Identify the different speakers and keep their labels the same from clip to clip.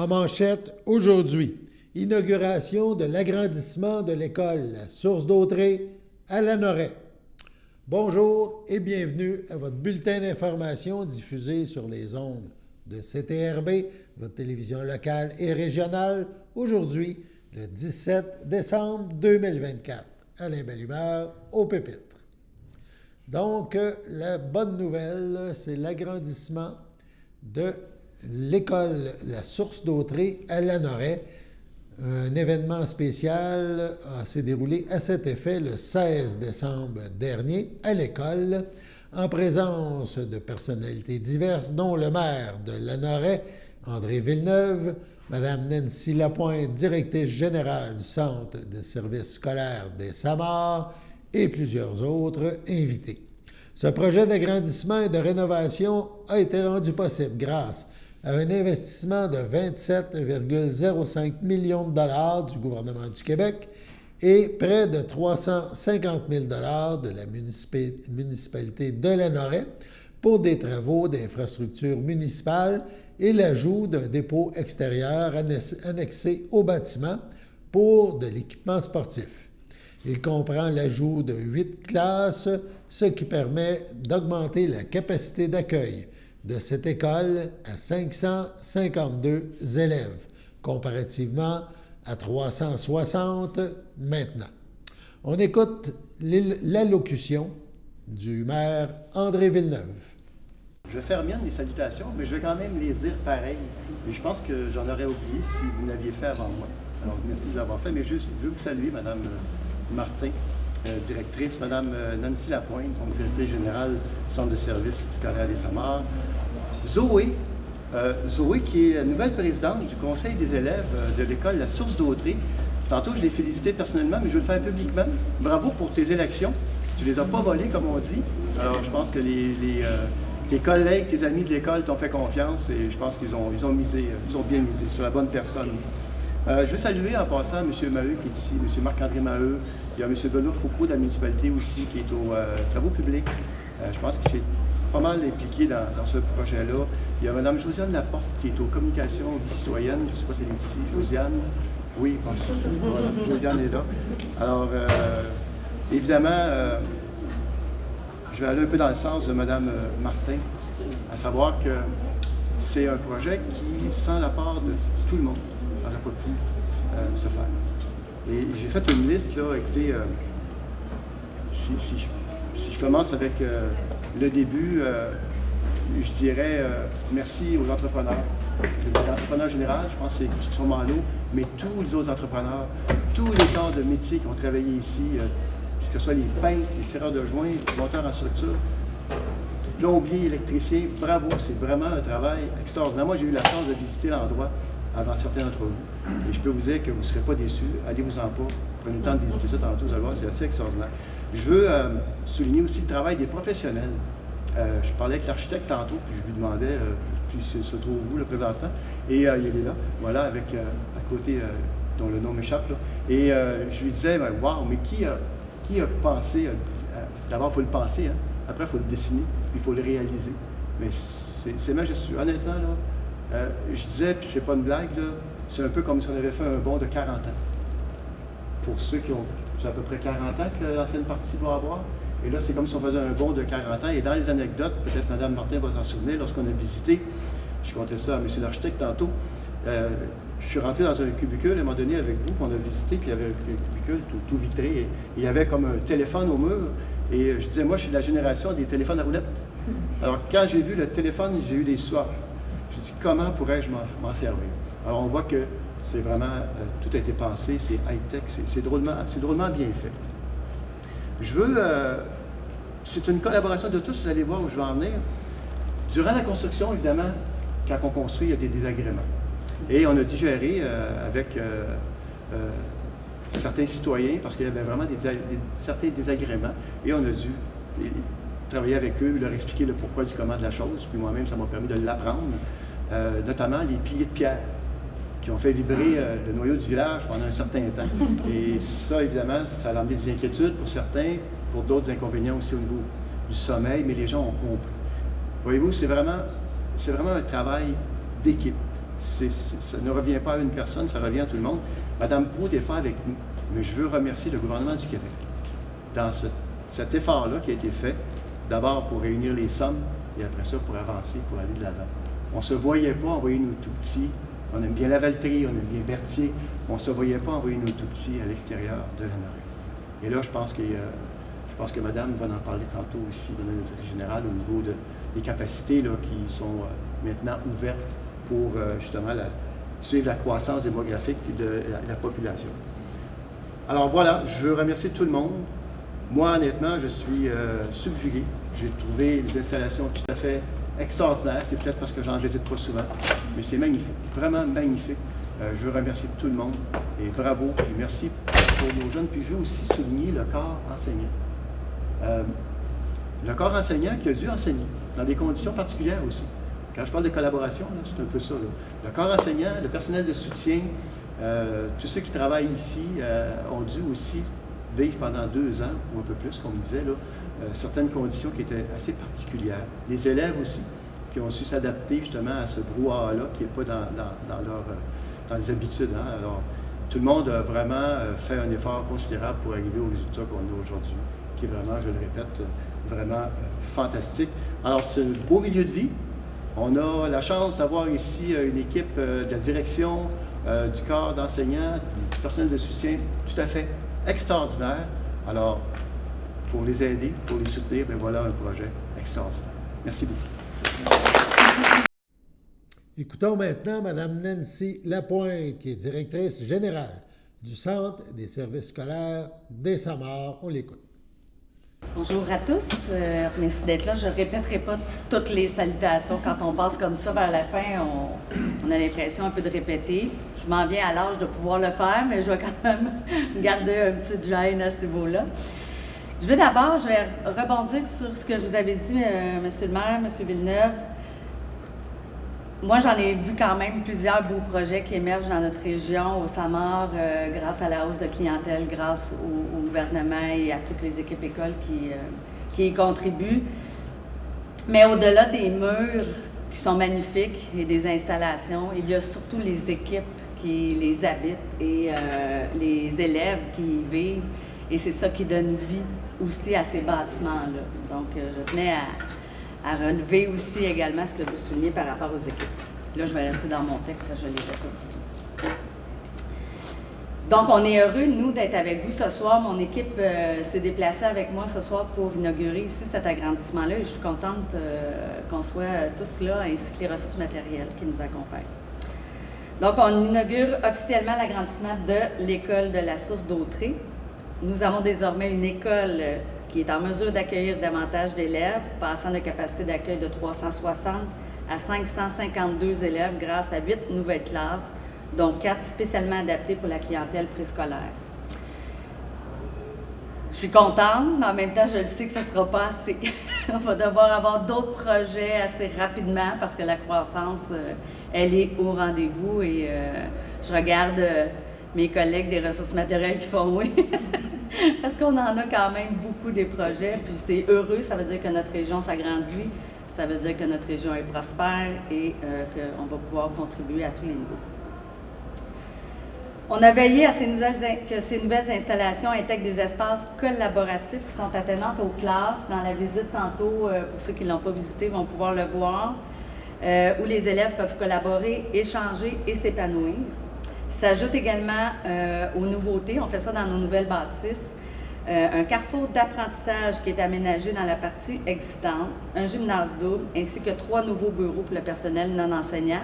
Speaker 1: En manchette, aujourd'hui, inauguration de l'agrandissement de l'école La Source d'Autrey à Lanoraie. Bonjour et bienvenue à votre bulletin d'information diffusé sur les ondes de CTRB, votre télévision locale et régionale, aujourd'hui, le 17 décembre 2024. Alain Bellumeur, au pupitre. Donc, la bonne nouvelle, c'est l'agrandissement de l'école La Source d'Autrey à Lanoraie. Un événement spécial s'est déroulé à cet effet le 16 décembre dernier à l'école, en présence de personnalités diverses, dont le maire de Lanoraie, André Villeneuve, Mme Nancy Lapointe, directrice générale du Centre de services scolaires des Samars, et plusieurs autres invités. Ce projet d'agrandissement et de rénovation a été rendu possible grâce à un investissement de 27,05 millions de dollars du gouvernement du Québec et près de 350 000 dollars de la municipalité de Lanoraie pour des travaux d'infrastructure municipale et l'ajout d'un dépôt extérieur annexé au bâtiment pour de l'équipement sportif. Il comprend l'ajout de 8 classes, ce qui permet d'augmenter la capacité d'accueil de cette école à 552 élèves, comparativement à 360 maintenant. On écoute l'allocution du maire André Villeneuve.
Speaker 2: Je vais faire mienne les salutations, mais je vais quand même les dire pareil. Mais je pense que j'en aurais oublié si vous l'aviez fait avant moi. Alors, merci de l'avoir fait, mais je veux vous saluer, Mme Martin, directrice, Mme Nancy Lapointe, donc directrice générale du Centre de services scolaires des Samars, Zoé, qui est la nouvelle présidente du conseil des élèves de l'école La Source d'Autrey. Tantôt, je l'ai félicité personnellement, mais je vais le faire publiquement. Bravo pour tes élections. Tu les as pas volées, comme on dit. Alors, je pense que tes collègues, tes amis de l'école t'ont fait confiance et je pense qu'ils ont bien misé sur la bonne personne. Je veux saluer en passant M. Maheu qui est ici, M. Marc-André Maheu. Il y a M. Benoît Foucault de la municipalité aussi qui est aux travaux publics. Je pense qu'il s'est pas mal impliqué dans ce projet-là. Il y a Mme Josiane Laporte qui est aux communications citoyennes. Je ne sais pas si elle est ici. Josiane? Oui, je pense que voilà, Josiane est là. Alors, évidemment, je vais aller un peu dans le sens de Mme Martin, à savoir que c'est un projet qui, sans la part de tout le monde, n'aurait pas pu se faire. Et j'ai fait une liste, là, écoutez, si je commence avec le début, je dirais merci aux entrepreneurs. Les entrepreneurs généraux, je pense que c'est Construction Malo, mais tous les autres entrepreneurs, tous les corps de métiers qui ont travaillé ici, que ce soit les peintres, les tireurs de joints, les monteurs en structure, plombiers, électriciens, bravo, c'est vraiment un travail extraordinaire. Moi, j'ai eu la chance de visiter l'endroit avant certains d'entre vous. Et je peux vous dire que vous ne serez pas déçus. Allez-vous-en pas. Prenez le temps de visiter ça tantôt, vous allez voir, c'est assez extraordinaire. Je veux souligner aussi le travail des professionnels. Je parlais avec l'architecte tantôt, puis je lui demandais, puis se trouve où, le présentement, et il est là, voilà, avec à côté, dont le nom m'échappe, là. Et je lui disais, ben, wow, mais qui a pensé, d'abord, il faut le penser, hein? Après, il faut le dessiner, puis il faut le réaliser. Mais c'est majestueux. Honnêtement, là, je disais, puis c'est pas une blague, là, c'est un peu comme si on avait fait un bond de 40 ans. Pour ceux qui ont à peu près 40 ans que l'ancienne partie va avoir. Et là, c'est comme si on faisait un bond de 40 ans. Et dans les anecdotes, peut-être Mme Martin va s'en souvenir, lorsqu'on a visité, je comptais ça à M. l'architecte tantôt, je suis rentré dans un cubicule à un moment donné avec vous, puis on a visité, puis il y avait un cubicule tout vitré, et il y avait comme un téléphone au mur. Et je disais, moi, je suis de la génération des téléphones à roulettes. Alors, quand j'ai vu le téléphone, j'ai eu des sueurs. J'ai dit, comment pourrais-je m'en servir? Alors, on voit que c'est vraiment, tout a été pensé, c'est high-tech, c'est drôlement bien fait. Je veux, c'est une collaboration de tous, vous allez voir où je vais en venir. Durant la construction, évidemment, quand on construit, il y a des désagréments. Et on a digéré avec certains citoyens, parce qu'il y avait vraiment certains désagréments, et on a dû travailler avec eux, leur expliquer le pourquoi du comment de la chose, puis moi-même, ça m'a permis de l'apprendre, notamment les piliers de pierre, qui ont fait vibrer le noyau du village pendant un certain temps. Et ça, évidemment, ça a amené des inquiétudes pour certains, pour d'autres inconvénients aussi au niveau du sommeil, mais les gens ont compris. Voyez-vous, c'est vraiment un travail d'équipe. ça ne revient pas à une personne, ça revient à tout le monde. Mme Proulx n'est pas avec nous, mais je veux remercier le gouvernement du Québec dans cet effort-là qui a été fait, d'abord pour réunir les sommes, et après ça, pour avancer, pour aller de l'avant. On ne se voyait pas envoyer nos tout-petits. On aime bien la Valtrie, on aime bien Berthier. On ne se voyait pas envoyer nos tout-petits à l'extérieur de la Norée. Et là, je pense que Madame va en parler tantôt aussi, Madame la Directrice générale, au niveau des capacités là, qui sont maintenant ouvertes pour justement suivre la croissance démographique de la population. Alors voilà, je veux remercier tout le monde. Moi, honnêtement, je suis subjugué. J'ai trouvé des installations tout à fait extraordinaires. C'est peut-être parce que j'en visite pas souvent, mais c'est magnifique, vraiment magnifique. Je veux remercier tout le monde et bravo et merci pour nos jeunes. Puis je veux aussi souligner le corps enseignant. Le corps enseignant qui a dû enseigner dans des conditions particulières aussi. Quand je parle de collaboration, c'est un peu ça. Là. Le corps enseignant, le personnel de soutien, tous ceux qui travaillent ici ont dû aussi vivre pendant 2 ans ou un peu plus, comme on disait, là, certaines conditions qui étaient assez particulières. Les élèves aussi, qui ont su s'adapter justement à ce brouhaha-là qui n'est pas dans les habitudes. Hein. Alors, tout le monde a vraiment fait un effort considérable pour arriver au résultat qu'on a aujourd'hui, qui est vraiment, je le répète, vraiment fantastique. Alors, c'est un beau milieu de vie. On a la chance d'avoir ici une équipe de la direction, du corps d'enseignants, du personnel de soutien tout à fait extraordinaire. Alors, pour les aider, pour les soutenir, bien voilà un projet extraordinaire. Merci beaucoup.
Speaker 1: Écoutons maintenant Mme Nancy Lapointe, qui est directrice générale du Centre des services scolaires des Samars. On l'écoute.
Speaker 3: Bonjour à tous. Merci d'être là. Je ne répéterai pas toutes les salutations. Quand on passe comme ça vers la fin, on a l'impression un peu de répéter. Je m'en viens à l'âge de pouvoir le faire, mais je vais quand même garder un petit gêne à ce niveau-là. Je vais rebondir sur ce que vous avez dit, M. le maire, M. Villeneuve. Moi, j'en ai vu quand même plusieurs beaux projets qui émergent dans notre région, au Samar, grâce à la hausse de clientèle, grâce au gouvernement et à toutes les équipes écoles qui y contribuent. Mais au-delà des murs qui sont magnifiques et des installations, il y a surtout les équipes qui les habitent et les élèves qui y vivent. Et c'est ça qui donne vie aussi à ces bâtiments-là. Donc, je tenais à relever aussi également ce que vous soulignez par rapport aux équipes. Là, je vais rester dans mon texte, je ne les ai pas du tout. Donc, on est heureux, nous, d'être avec vous ce soir. Mon équipe s'est déplacée avec moi ce soir pour inaugurer ici cet agrandissement-là. Et je suis contente qu'on soit tous là, ainsi que les ressources matérielles qui nous accompagnent. Donc, on inaugure officiellement l'agrandissement de l'école de la Source d'Autrey. Nous avons désormais une école qui est en mesure d'accueillir davantage d'élèves, passant de capacité d'accueil de 360 à 552 élèves grâce à 8 nouvelles classes, dont 4 spécialement adaptées pour la clientèle préscolaire. Je suis contente, mais en même temps, je le sais que ce ne sera pas assez. On va devoir avoir d'autres projets assez rapidement parce que la croissance, elle est au rendez-vous et je regarde mes collègues des ressources matérielles qui font oui. Parce qu'on en a quand même beaucoup des projets, puis c'est heureux, ça veut dire que notre région s'agrandit, ça veut dire que notre région est prospère et qu'on va pouvoir contribuer à tous les niveaux. On a veillé à que ces nouvelles installations intègrent des espaces collaboratifs qui sont attenantes aux classes. Dans la visite tantôt, pour ceux qui ne l'ont pas visité, vont pouvoir le voir, où les élèves peuvent collaborer, échanger et s'épanouir. S'ajoute également aux nouveautés, on fait ça dans nos nouvelles bâtisses, un carrefour d'apprentissage qui est aménagé dans la partie existante, un gymnase double, ainsi que 3 nouveaux bureaux pour le personnel non enseignant,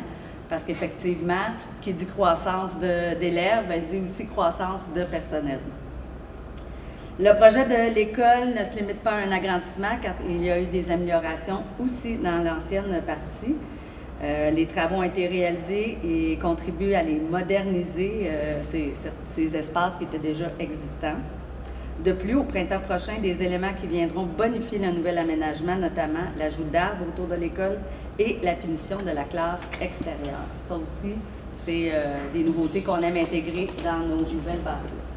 Speaker 3: parce qu'effectivement, qui dit croissance d'élèves, dit aussi croissance de personnel. Le projet de l'école ne se limite pas à un agrandissement, car il y a eu des améliorations aussi dans l'ancienne partie. Les travaux ont été réalisés et contribuent à les moderniser, ces espaces qui étaient déjà existants. De plus, au printemps prochain, des éléments qui viendront bonifier le nouvel aménagement, notamment l'ajout d'arbres autour de l'école et la finition de la classe extérieure. Ça aussi, c'est des nouveautés qu'on aime intégrer dans nos nouvelles bâtisses.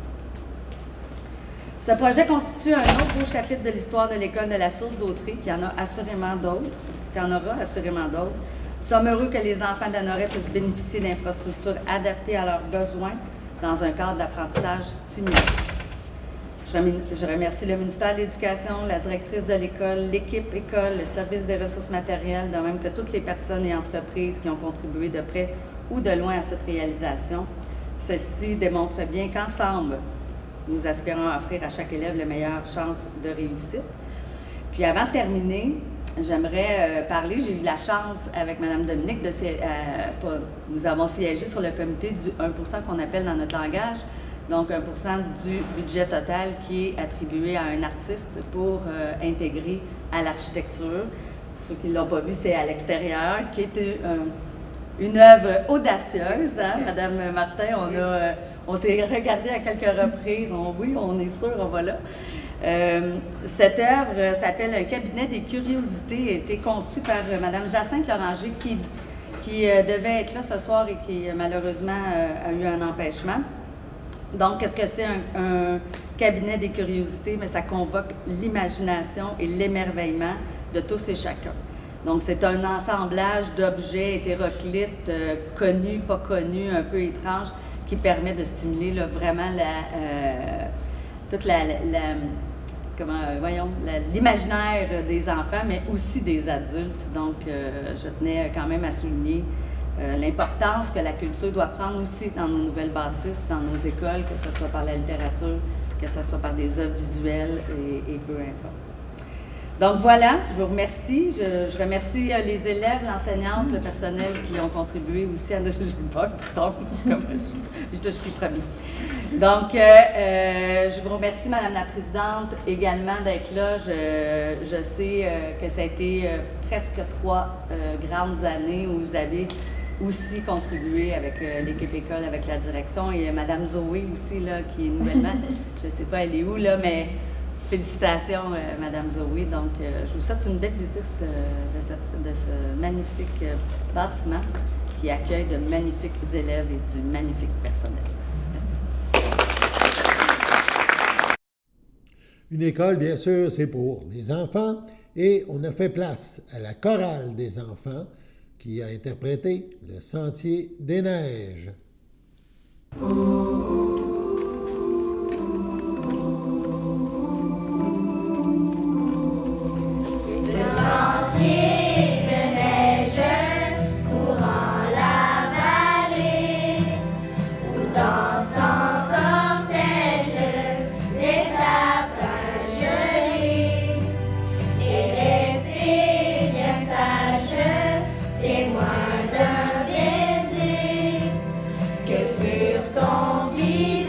Speaker 3: Ce projet constitue un autre beau chapitre de l'histoire de l'école de la Source d'Autrey, qui en a assurément d'autres, qui en aura assurément d'autres. Nous sommes heureux que les enfants d'Anoret puissent bénéficier d'infrastructures adaptées à leurs besoins dans un cadre d'apprentissage stimulant. Je remercie le ministère de l'Éducation, la directrice de l'école, l'équipe école, le service des ressources matérielles, de même que toutes les personnes et entreprises qui ont contribué de près ou de loin à cette réalisation. Ceci démontre bien qu'ensemble, nous aspirons à offrir à chaque élève les meilleures chances de réussite. Puis avant de terminer, j'aimerais parler, j'ai eu la chance avec Mme Dominique, nous avons siégé sur le comité du 1% qu'on appelle dans notre langage, donc 1% du budget total qui est attribué à un artiste pour intégrer à l'architecture. Ceux qui ne l'ont pas vu, c'est à l'extérieur, qui est une œuvre audacieuse. Hein? Madame Martin, on s'est regardé à quelques reprises. Oui, on est sûr, on va là. Cette œuvre s'appelle Un cabinet des curiosités, a été conçue par Mme Jacinthe Loranger, qui devait être là ce soir et qui malheureusement a eu un empêchement. Donc, qu'est-ce que c'est un cabinet des curiosités? Mais ça convoque l'imagination et l'émerveillement de tous et chacun. Donc, c'est un assemblage d'objets hétéroclites, connus, pas connus, un peu étranges, qui permet de stimuler là, vraiment toute l'imaginaire des enfants, mais aussi des adultes. Donc, je tenais quand même à souligner l'importance que la culture doit prendre aussi dans nos nouvelles bâtisses, dans nos écoles, que ce soit par la littérature, que ce soit par des œuvres visuelles et peu importe. Donc voilà, je vous remercie. Je remercie les élèves, l'enseignante, le personnel qui ont contribué aussi à notre... Je te suis promis. Donc, je vous remercie, Madame la Présidente, également d'être là. Je sais que ça a été presque 3 grandes années où vous avez aussi contribué avec l'équipe école, avec la direction, et Madame Zoé aussi, là, qui est nouvellement, je ne sais pas elle est où, là, mais félicitations, Madame Zoé. Donc, je vous souhaite une belle visite de ce magnifique bâtiment qui accueille de magnifiques élèves et du magnifique personnel. Merci.
Speaker 1: Une école, bien sûr, c'est pour les enfants, et on a fait place à la chorale des enfants qui a interprété Le Sentier des Neiges.
Speaker 4: Témoin d'un baiser que sur ton visage.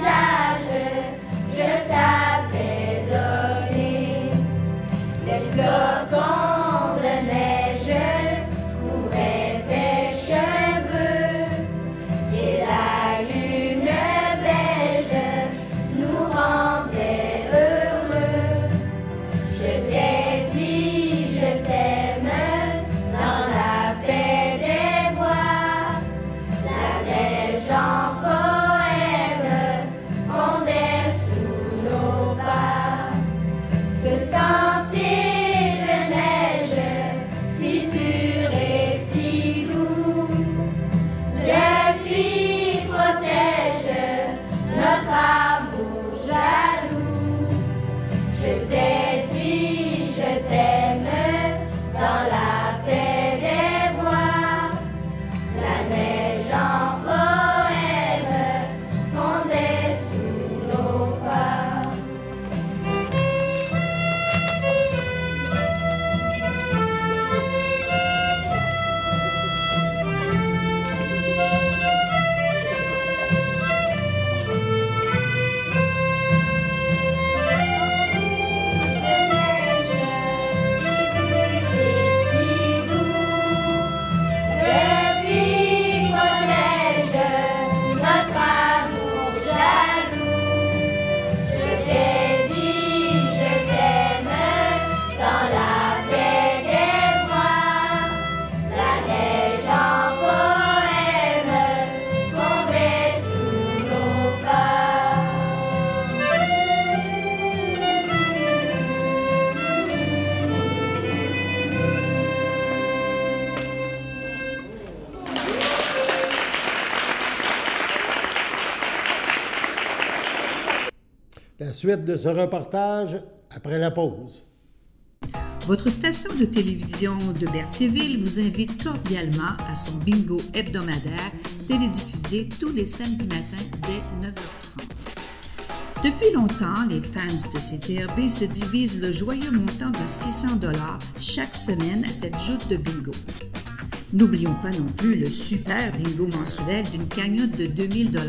Speaker 1: La suite de ce reportage après la pause.
Speaker 4: Votre station de télévision de Berthierville vous invite cordialement à son bingo hebdomadaire télédiffusé tous les samedis matins dès 9h30. Depuis longtemps, les fans de CTRB se divisent le joyeux montant de 600 $ chaque semaine à cette joute de bingo. N'oublions pas non plus le super bingo mensuel d'une cagnotte de 2000 $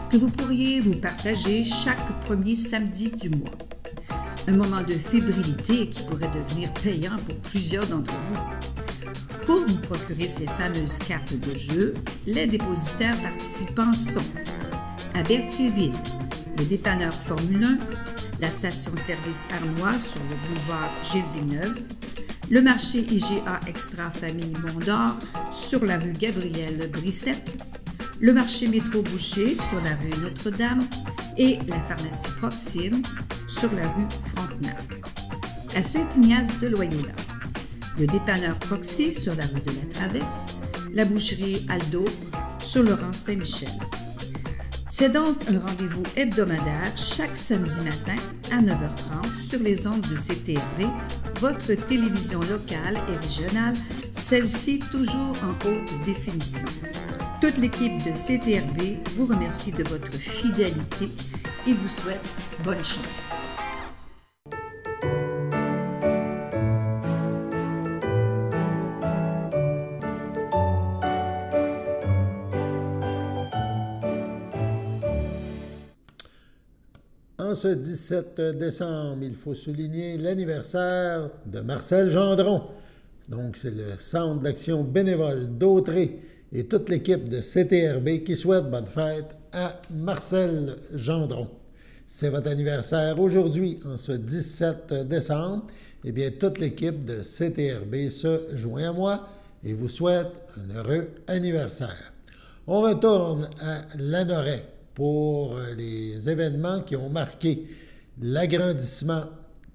Speaker 4: que vous pourriez vous partager chaque premier samedi du mois. Un moment de fébrilité qui pourrait devenir payant pour plusieurs d'entre vous. Pour vous procurer ces fameuses cartes de jeu, les dépositaires participants sont à Berthierville, le dépanneur Formule 1, la station-service Armois sur le boulevard Gilles-Villeneuve, le marché IGA Extra Famille Mont-d'Or sur la rue Gabrielle-Brissette, le marché Métro Boucher sur la rue Notre-Dame et la pharmacie Proxime sur la rue Frontenac. À Saint-Ignace de Loyola, le dépanneur Proxy sur la rue de la Traverse, la boucherie Aldo sur le rang Saint-Michel. C'est donc un rendez-vous hebdomadaire chaque samedi matin à 9h30 sur les ondes de CTRB, votre télévision locale et régionale, celle-ci toujours en haute définition. Toute l'équipe de CTRB vous remercie de votre fidélité et vous souhaite bonne chance.
Speaker 1: En ce 17 décembre, il faut souligner l'anniversaire de Marcel Gendron. Donc, c'est le Centre d'action bénévole d'Autrey et toute l'équipe de CTRB qui souhaite bonne fête à Marcel Gendron. C'est votre anniversaire aujourd'hui, en ce 17 décembre. Eh bien, toute l'équipe de CTRB se joint à moi et vous souhaite un heureux anniversaire. On retourne à Lanoret pour les événements qui ont marqué l'agrandissement,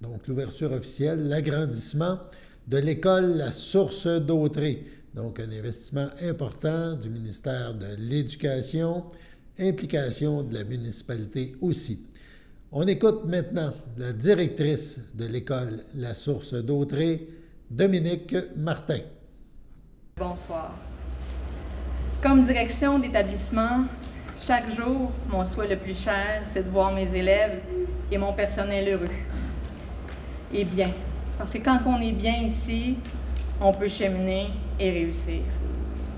Speaker 1: donc l'ouverture officielle, l'agrandissement de l'école La Source d'Autrey. Donc, un investissement important du ministère de l'Éducation, implication de la municipalité aussi. On écoute maintenant la directrice de l'école La Source d'Autrey, Dominique Martin.
Speaker 5: Bonsoir. Comme direction d'établissement, chaque jour, mon souhait le plus cher, c'est de voir mes élèves et mon personnel heureux et bien. Parce que quand on est bien ici, on peut cheminer et réussir.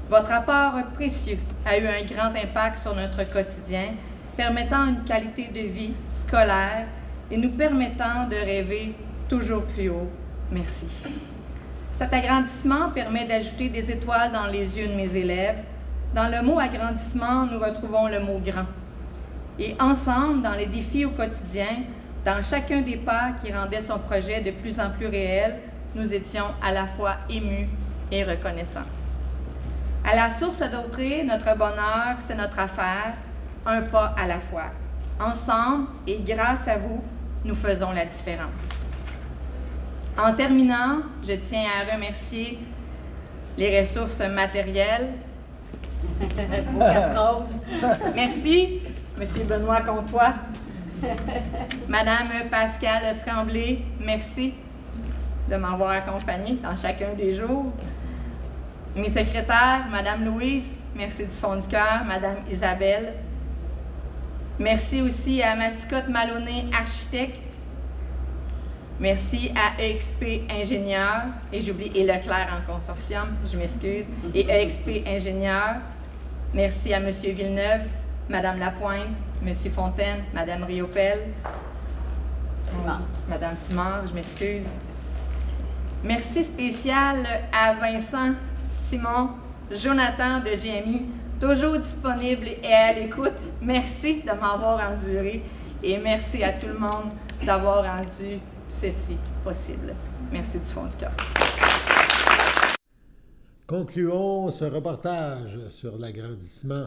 Speaker 5: Votre apport précieux a eu un grand impact sur notre quotidien, permettant une qualité de vie scolaire et nous permettant de rêver toujours plus haut. Merci. Cet agrandissement permet d'ajouter des étoiles dans les yeux de mes élèves. Dans le mot agrandissement, nous retrouvons le mot grand. Et ensemble, dans les défis au quotidien, dans chacun des pas qui rendait son projet de plus en plus réel, nous étions à la fois émus et reconnaissants. À la Source d'Autrey, notre bonheur, c'est notre affaire, un pas à la fois. Ensemble et grâce à vous, nous faisons la différence. En terminant, je tiens à remercier les ressources matérielles. Merci, M. Benoît Comtois. Madame Pascale Tremblay, merci de m'avoir accompagnée dans chacun des jours. Mes secrétaires, Madame Louise, merci du fond du cœur, Madame Isabelle. Merci aussi à Mascotte Maloney, architecte. Merci à EXP Ingénieur, et j'oublie, et Leclerc en consortium, je m'excuse, et EXP Ingénieur. Merci à M. Villeneuve, Mme Lapointe, M. Fontaine, Mme Riopel, Mme Simard, je m'excuse. Merci spécial à Vincent, Simon, Jonathan de GMI, toujours disponible et à l'écoute. Merci de m'avoir enduré et merci à tout le monde d'avoir rendu ceci possible. Merci du fond du cœur.
Speaker 1: Concluons ce reportage sur l'agrandissement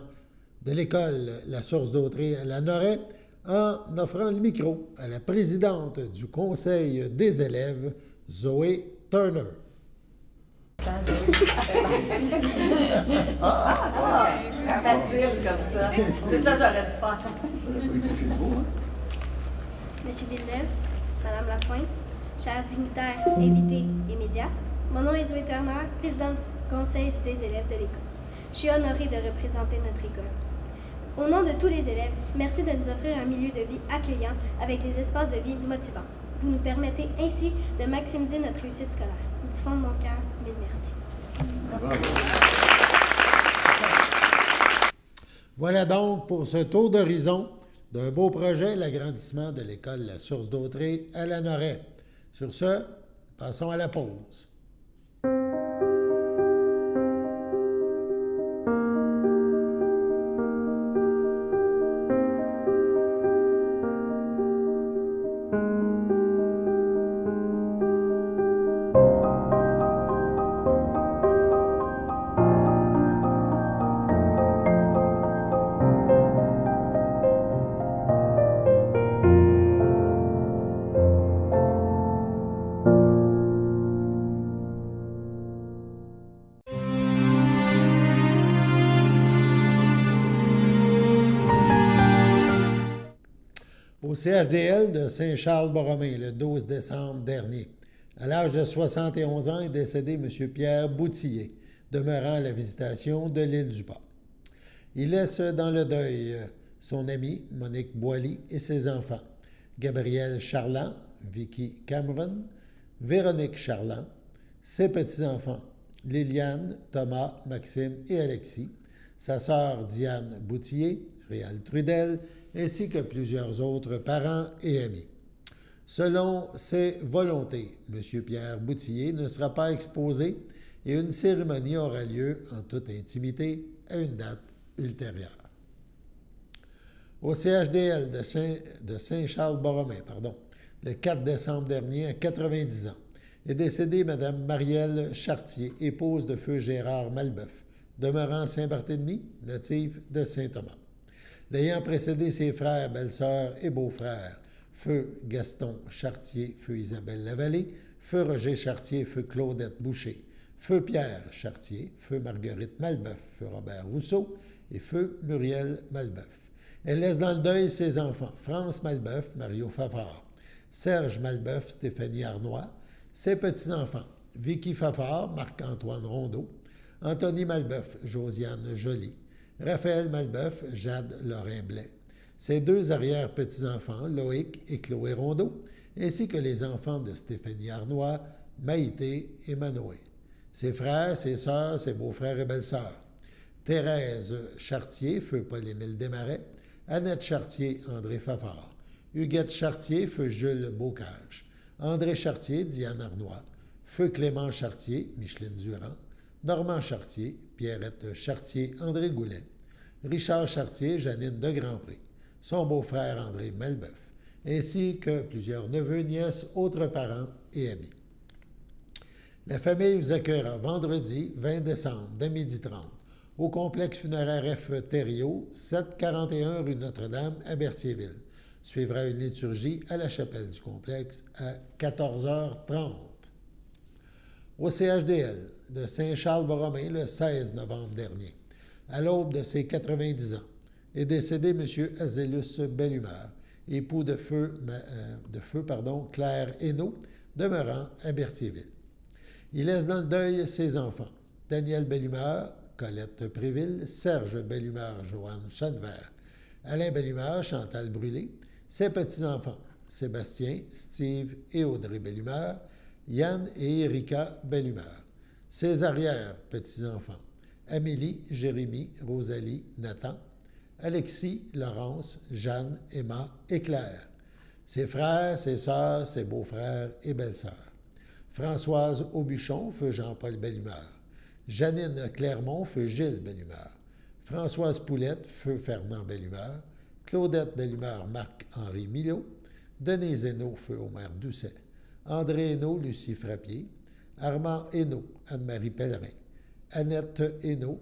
Speaker 1: de l'école La Source d'Autrey à Lanoret en offrant le micro à la présidente du Conseil des élèves, Zoé Turner.
Speaker 3: Facile comme ça. C'est ça que j'aurais dû faire.
Speaker 6: Monsieur Villeneuve, Madame Lapointe, chers dignitaires, invités et médias, mon nom est Zoé Turner, présidente du Conseil des élèves de l'école. Je suis honorée de représenter notre école. Au nom de tous les élèves, merci de nous offrir un milieu de vie accueillant avec des espaces de vie motivants. Vous nous permettez ainsi de maximiser notre réussite scolaire. Du fond de mon cœur, mille merci.
Speaker 1: Voilà donc pour ce tour d'horizon d'un beau projet, l'agrandissement de l'école La Source d'Autrey à Lanoraie. Sur ce, passons à la pause. Au CHDL de Saint-Charles-Borromée, le 12 décembre dernier. À l'âge de 71 ans est décédé M. Pierre Boutillier, demeurant à la visitation de l'île du Port. Il laisse dans le deuil son amie Monique Boily et ses enfants, Gabriel Charland, Vicky Cameron, Véronique Charland, ses petits-enfants, Liliane, Thomas, Maxime et Alexis, sa sœur Diane Boutillier, Réal Trudel, ainsi que plusieurs autres parents et amis. Selon ses volontés, M. Pierre Boutillier ne sera pas exposé et une cérémonie aura lieu en toute intimité à une date ultérieure. Au CHDL de Saint-Charles-Borromée, le 4 décembre dernier, à 90 ans, est décédée Mme Marielle Chartier, épouse de feu Gérard Malbeuf, demeurant à Saint-Barthélemy, native de Saint-Thomas. L'ayant précédé ses frères, belles-sœurs et beaux-frères, feu Gaston Chartier, feu Isabelle Lavallée, feu Roger Chartier, feu Claudette Boucher, feu Pierre Chartier, feu Marguerite Malbeuf, feu Robert Rousseau et feu Muriel Malbeuf. Elle laisse dans le deuil ses enfants, France Malbeuf, Mario Fafard, Serge Malbeuf, Stéphanie Arnois, ses petits-enfants, Vicky Fafard, Marc-Antoine Rondeau, Anthony Malbeuf, Josiane Joly, Raphaël Malbeuf, Jade Lorrain-Blais, ses deux arrière-petits-enfants, Loïc et Chloé Rondeau, ainsi que les enfants de Stéphanie Arnois, Maïté et Manoé, ses frères, ses sœurs, ses beaux-frères et belles-sœurs, Thérèse Chartier, feu Paul-Émile Desmarais, Annette Chartier, André Fafard, Huguette Chartier, feu Jules Bocage, André Chartier, Diane Arnois, feu Clément Chartier, Micheline Durand, Normand Chartier, Pierrette Chartier, André Goulet, Richard Chartier, Janine de Grandpré, son beau-frère André Malbeuf, ainsi que plusieurs neveux, nièces, autres parents et amis. La famille vous accueillera vendredi 20 décembre dès 12h30 au complexe funéraire F. Thériault, 741 rue Notre-Dame à Berthierville. Suivra une liturgie à la chapelle du complexe à 14h30. Au CHDL de Saint-Charles-Borromée, le 16 novembre dernier, à l'aube de ses 90 ans, est décédé M. Azélus Bellumeur, époux de feu Claire Hainaut, demeurant à Berthierville. Il laisse dans le deuil ses enfants, Daniel Bellumeur, Colette Préville, Serge Bellumeur, Joanne Chadevert, Alain Bellumeur, Chantal Brûlé, ses petits-enfants, Sébastien, Steve et Audrey Bellumeur, Yann et Erika Bellumeur, ses arrière-petits-enfants, Amélie, Jérémie, Rosalie, Nathan, Alexis, Laurence, Jeanne, Emma et Claire, ses frères, ses sœurs, ses beaux-frères et belles-sœurs, Françoise Aubuchon, feu Jean-Paul Bellumeur, Janine Clermont, feu Gilles Bellumeur, Françoise Poulette, feu Fernand Bellumeur, Claudette Bellumeur, Marc-Henri Milot, Denise Hainaut, feu Omer Doucet, André Hainaut, Lucie Frappier, Armand Hainaut, Anne-Marie Pellerin, Annette Hainaut,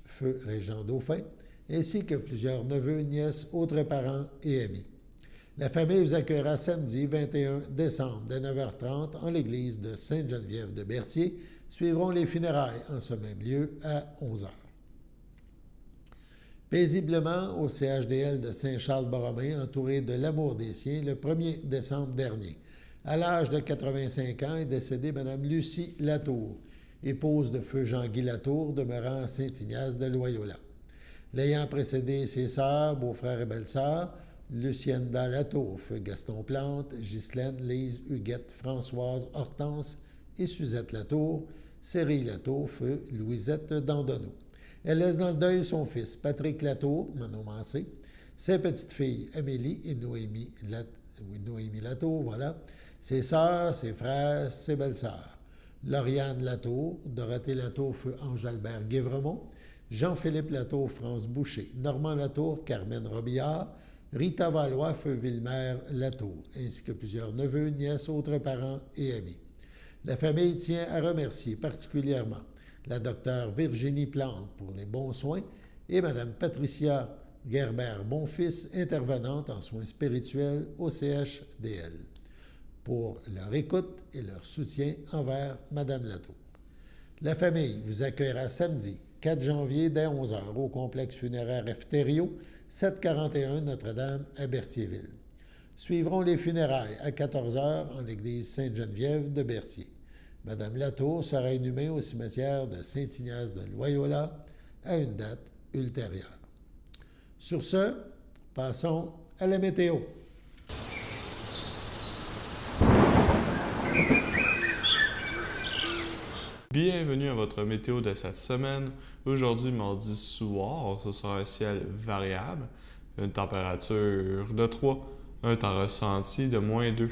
Speaker 1: feu Régent Dauphin, ainsi que plusieurs neveux, nièces, autres parents et amis. La famille vous accueillera samedi 21 décembre dès 9h30 en l'église de Sainte-Geneviève de Berthier. Suivront les funérailles en ce même lieu à 11h. Paisiblement au CHDL de Saint-Charles-Borromée, entouré de l'amour des siens, le 1er décembre dernier. À l'âge de 85 ans est décédée Mme Lucie Latour, épouse de feu Jean-Guy Latour, demeurant à Saint-Ignace de Loyola. L'ayant précédé ses sœurs, beaux-frères et belles-sœurs, Lucienda Latour, feu Gaston Plante, Ghislaine, Lise, Huguette, Françoise, Hortense et Suzette Latour, Série Latour, feu Louisette Dandonneau. Elle laisse dans le deuil son fils, Patrick Latour, monomancé, ses petites-filles, Amélie et Noémie Latour, voilà, ses sœurs, ses frères, ses belles-sœurs, Lauriane Latour, Dorothée Latour, feu Ange-Albert Guévremont, Jean-Philippe Latour, France Boucher, Normand Latour, Carmen Robillard, Rita Valois, feu Villemère Latour, ainsi que plusieurs neveux, nièces, autres parents et amis. La famille tient à remercier particulièrement la docteure Virginie Plante pour les bons soins et Mme Patricia Gerber-Bonfils, intervenante en soins spirituels au CHDL, pour leur écoute et leur soutien envers Mme Latour. La famille vous accueillera samedi, 4 janvier, dès 11h, au complexe funéraire Efterio, 741 Notre-Dame à Berthierville. Suivront les funérailles à 14h en l'église Sainte-Geneviève de Berthier. Mme Latour sera inhumée au cimetière de Saint-Ignace de Loyola à une date ultérieure. Sur ce, passons à la météo.
Speaker 7: Bienvenue à votre météo de cette semaine. Aujourd'hui, mardi soir, ce sera un ciel variable, une température de 3, un temps ressenti de -2.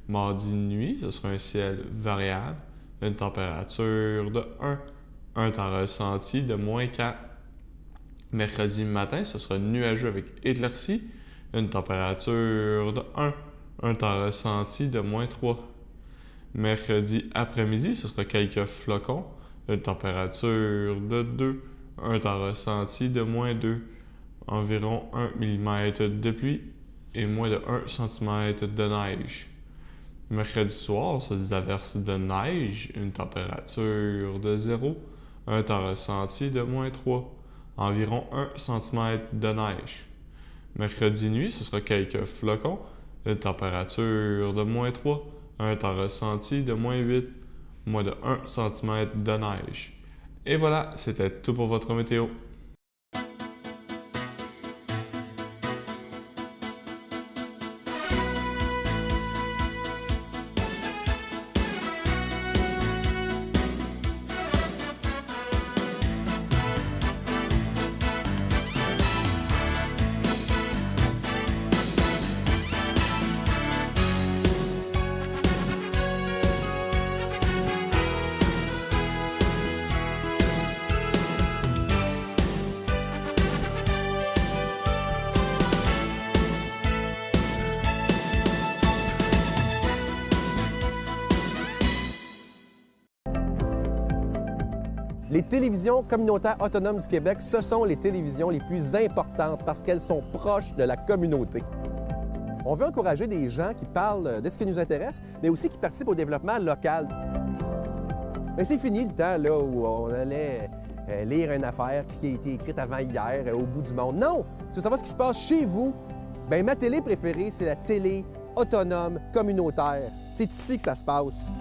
Speaker 7: Mardi nuit, ce sera un ciel variable, une température de 1, un temps ressenti de -4. Mercredi matin, ce sera nuageux avec éclaircies, une température de 1, un temps ressenti de -3. Mercredi après-midi, ce sera quelques flocons, une température de 2, un temps ressenti de -2, environ 1 mm de pluie et moins de 1 cm de neige. Mercredi soir, c'est des averses de neige, une température de 0, un temps ressenti de -3, environ 1 cm de neige. Mercredi nuit, ce sera quelques flocons, une température de -3, un temps ressenti de -8, moins de 1 cm de neige. Et voilà, c'était tout pour votre météo.
Speaker 8: Les télévisions communautaires autonomes du Québec, ce sont les télévisions les plus importantes parce qu'elles sont proches de la communauté. On veut encourager des gens qui parlent de ce qui nous intéresse, mais aussi qui participent au développement local. Mais c'est fini le temps là, où on allait lire une affaire qui a été écrite avant hier au bout du monde. Non! Tu veux savoir ce qui se passe chez vous? Bien, ma télé préférée, c'est la télé autonome communautaire. C'est ici que ça se passe.